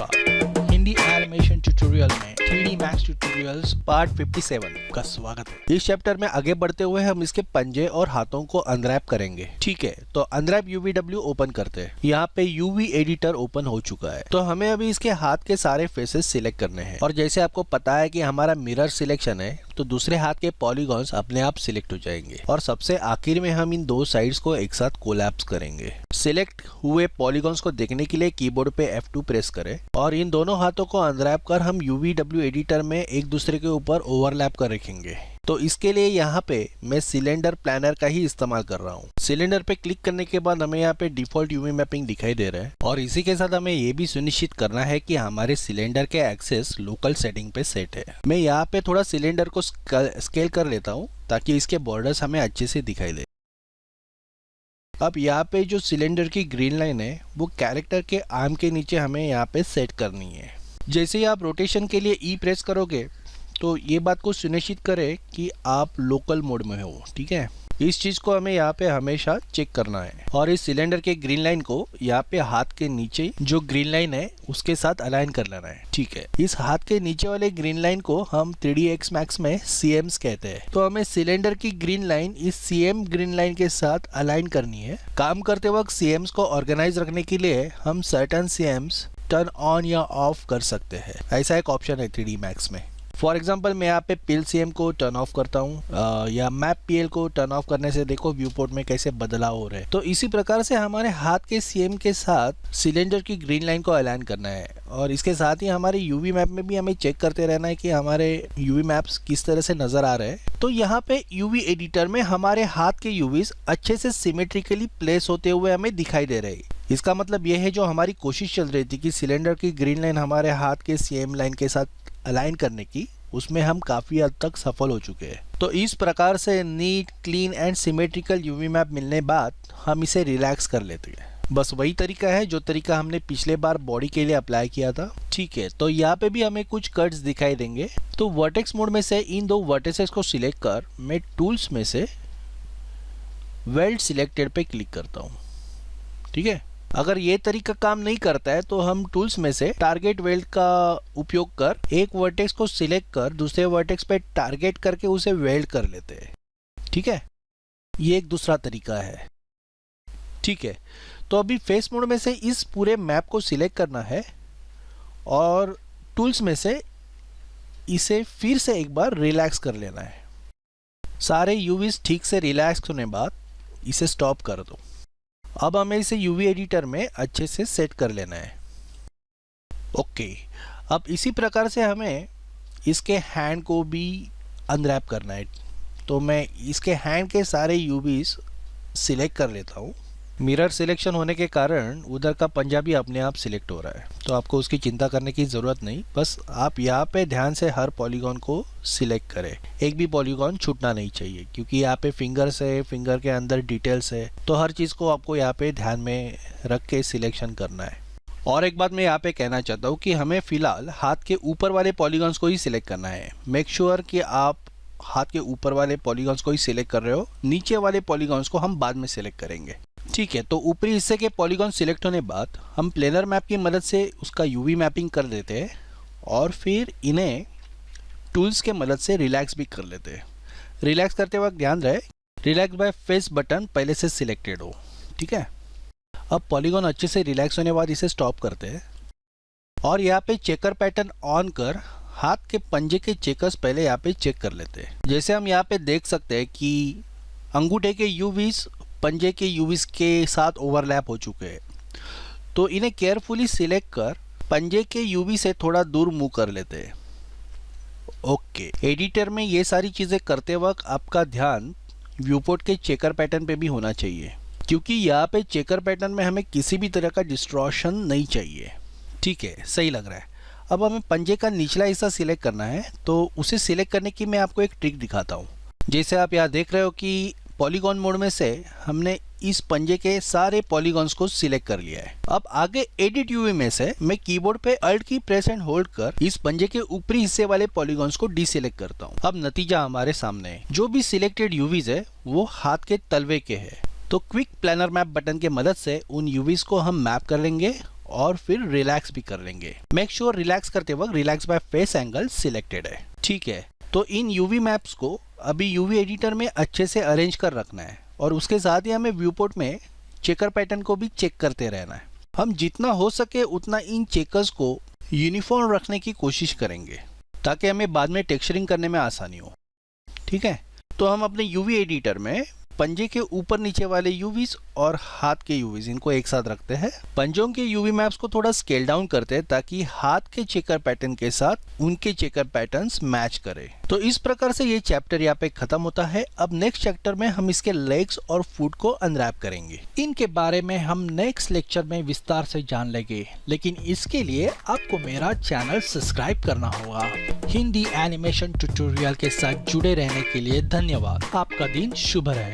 नमस्कार, Hindi animation tutorial में 3D max tutorials part 57 का स्वागत है। इस चैप्टर में आगे बढ़ते हुए हम इसके पंजे और हाथों को अनरैप करेंगे। ठीक है, तो अनरैप UVW ओपन करते हैं। यहाँ पे UV एडिटर ओपन हो चुका है, तो हमें अभी इसके हाथ के सारे फेसेस सिलेक्ट करने हैं। और जैसे आपको पता है कि हमारा मिरर सिलेक्शन है, तो दूसरे हाथ के पॉलीगॉन्स अपने आप सिलेक्ट हो जाएंगे और सबसे आखिर में हम इन दो साइड्स को एक साथ कोलैप्स करेंगे। सिलेक्ट हुए पॉलीगॉन्स को देखने के लिए कीबोर्ड पे F2 प्रेस करें और इन दोनों हाथों को अनरैप कर हम UVW एडिटर में एक दूसरे के ऊपर ओवरलैप कर रखेंगे। तो इसके लिए यहाँ पे मैं सिलेंडर प्लानर का ही इस्तेमाल कर रहा हूँ। सिलेंडर पे क्लिक करने के बाद हमें यहाँ पे डिफॉल्ट यूवी मैपिंग दिखाई दे रहा है और इसी के साथ हमें ये भी सुनिश्चित करना है कि हमारे सिलेंडर के एक्सेस लोकल सेटिंग पे सेट है। मैं यहाँ पे थोड़ा सिलेंडर को स्केल कर लेता हूँ ताकि इसके बॉर्डर्स हमें अच्छे से दिखाई दे। अब यहाँ पे जो सिलेंडर की ग्रीन लाइन है वो कैरेक्टर के आर्म के नीचे हमें यहाँ पे सेट करनी है। जैसे ही आप रोटेशन के लिए E प्रेस करोगे तो ये बात को सुनिश्चित करें कि आप लोकल मोड में हो। ठीक है, इस चीज़ को हमें यहाँ पे हमेशा चेक करना है और इस सिलेंडर के ग्रीन लाइन को यहाँ पे हाथ के नीचे जो ग्रीन लाइन है उसके साथ अलाइन कर लेना है। ठीक है, इस हाथ के नीचे वाले ग्रीन लाइन को हम 3ds Max में CMs कहते हैं। तो हमें सिलेंडर की ग्रीन लाइन इस CM ग्रीन लाइन के साथ अलाइन करनी है। काम करते वक्त CMs को ऑर्गेनाइज रखने के लिए हम सर्टेन CMs टर्न ऑन या ऑफ कर सकते हैं। ऐसा एक ऑप्शन है 3D Max में। फॉर एग्जाम्पल मैं यहाँ पे पिल CM को टर्न ऑफ करता हूँ या मैप PL को टर्न ऑफ करने से देखो व्यू पोर्ट में कैसे बदलाव हो रहे हैं। तो इसी प्रकार से हमारे हाथ के CM के साथ सिलेंडर की ग्रीन लाइन को अलाइन करना है और इसके साथ ही हमारे UV मैप में भी हमें चेक करते रहना है कि हमारे UV मैप्स किस तरह से नज़र आ रहे हैं। तो यहाँ पे UV एडिटर में हमारे हाथ के UVs अच्छे से सिमेट्रिकली प्लेस होते हुए हमें दिखाई दे रहे हैं। इसका मतलब यह है जो हमारी कोशिश चल रही थी कि सिलेंडर की ग्रीन लाइन हमारे हाथ के CM लाइन के साथ अलाइन करने की, उसमें हम काफ़ी हद तक सफल हो चुके हैं। तो इस प्रकार से neat, clean and symmetrical UV map मिलने बाद हम इसे रिलैक्स कर लेते हैं। बस वही तरीका है जो तरीका हमने पिछले बार बॉडी के लिए अप्लाई किया था। ठीक है, तो यहाँ पे भी हमें कुछ कट्स दिखाई देंगे। तो वर्टेक्स मोड में से इन दो वर्टेक्सेस को सिलेक्ट कर मैं टूल्स में से वेल्ड सिलेक्टेड पे क्लिक करता हूँ। ठीक है, अगर ये तरीका काम नहीं करता है तो हम टूल्स में से टारगेट वेल्ड का उपयोग कर एक वर्टेक्स को सिलेक्ट कर दूसरे वर्टेक्स पे टारगेट करके उसे वेल्ड कर लेते हैं। ठीक है, ये एक दूसरा तरीका है। ठीक है, तो अभी फेस मोड में से इस पूरे मैप को सिलेक्ट करना है और टूल्स में से इसे फिर से एक बार रिलैक्स कर लेना है। सारे UVs ठीक से रिलैक्स होने बाद इसे स्टॉप कर दो। अब हमें इसे UV एडिटर में अच्छे से सेट कर लेना है। ओके, अब इसी प्रकार से हमें इसके हैंड को भी अनरैप करना है। तो मैं इसके हैंड के सारे UVs सिलेक्ट कर लेता हूँ। मिरर सिलेक्शन होने के कारण उधर का पंजा भी अपने आप सिलेक्ट हो रहा है, तो आपको उसकी चिंता करने की ज़रूरत नहीं। बस आप यहाँ पे ध्यान से हर पॉलीगॉन को सिलेक्ट करें। एक भी पॉलीगॉन छूटना नहीं चाहिए क्योंकि यहाँ पे फिंगर्स है, फिंगर के अंदर डिटेल्स है, तो हर चीज़ को आपको यहाँ पे ध्यान में रख के सिलेक्शन करना है। और एक बात मैं यहाँ पे कहना चाहता हूँ कि हमें फ़िलहाल हाथ के ऊपर वाले पॉलीगॉन्स को ही सिलेक्ट करना है। मेक श्योर कि आप हाथ के ऊपर वाले पॉलीगॉन्स को ही सिलेक्ट कर रहे हो, नीचे वाले पॉलीगॉन्स को हम बाद में सिलेक्ट करेंगे। ठीक है, तो ऊपरी हिस्से के पॉलीगॉन सिलेक्ट होने बाद हम प्लेनर मैप की मदद से उसका UV मैपिंग कर देते हैं और फिर इन्हें टूल्स के मदद से रिलैक्स भी कर लेते हैं। रिलैक्स करते वक्त ध्यान रहे रिलैक्स बाय फेस बटन पहले से सिलेक्टेड हो। ठीक है, अब पॉलीगॉन अच्छे से रिलैक्स होने बाद इसे स्टॉप करते हैं और यहाँ पे चेकर पैटर्न ऑन कर हाथ के पंजे के चेकर्स पहले यहाँ पे चेक कर लेते हैं। जैसे हम यहाँ पे देख सकते हैं कि अंगूठे के UVs पंजे के UVs के साथ ओवरलैप हो चुके हैं, तो इन्हें केयरफुली सिलेक्ट कर पंजे के UV से थोड़ा दूर मूव कर लेते हैं। ओके, एडिटर में ये सारी चीज़ें करते वक्त आपका ध्यान व्यूपोर्ट के चेकर पैटर्न पे भी होना चाहिए क्योंकि यहाँ पे चेकर पैटर्न में हमें किसी भी तरह का डिस्ट्रॉशन नहीं चाहिए। ठीक है, सही लग रहा है। अब हमें पंजे का निचला हिस्सा सिलेक्ट करना है, तो उसे सिलेक्ट करने की मैं आपको एक ट्रिक दिखाता हूँ। जैसे आप यहाँ देख रहे हो कि पॉलीगॉन मोड में से हमने इस पंजे के सारे पॉलीगॉन्स को सिलेक्ट कर लिया है। अब आगे एडिट UV में से मैं कीबोर्ड पे अल्ट की प्रेस एंड होल्ड कर इस पंजे के ऊपरी हिस्से वाले पॉलीगॉन्स को डीसिलेक्ट करता हूँ। अब नतीजा हमारे सामने है। जो भी सिलेक्टेड UVs है वो हाथ के तलवे के है। तो क्विक प्लानर मैप बटन के मदद से उन UVs को हम मैप कर लेंगे और फिर रिलैक्स भी कर लेंगे। मेक श्योर रिलैक्स करते वक्त relax by face angle selected है। ठीक है, तो इन यूवी मैप्स को अभी यूवी एडिटर में अच्छे से अरेंज कर रखना है और उसके साथ ही हमें व्यू पोर्ट में चेकर पैटर्न को भी चेक करते रहना है। हम जितना हो सके उतना इन चेकर्स को यूनिफॉर्म रखने की कोशिश करेंगे ताकि हमें बाद में टेक्सचरिंग करने में आसानी हो। ठीक है, तो हम अपने यूवी एडिटर में पंजे के ऊपर नीचे वाले यूवीज और हाथ के यूवीज इनको एक साथ रखते हैं। पंजों के यूवी मैप्स को थोड़ा स्केल डाउन करते हैं ताकि हाथ के चेकर पैटर्न के साथ उनके चेकर पैटर्न्स मैच करें। तो इस प्रकार से ये चैप्टर यहाँ पे खत्म होता है। अब नेक्स्ट चैप्टर में हम इसके लेग्स और फुट को अनरैप करेंगे। इनके बारे में हम नेक्स्ट लेक्चर में विस्तार से जान लेंगे, लेकिन इसके लिए आपको मेरा चैनल सब्सक्राइब करना होगा। हिंदी एनिमेशन ट्यूटोरियल के साथ जुड़े रहने के लिए धन्यवाद। आपका दिन शुभ रहे।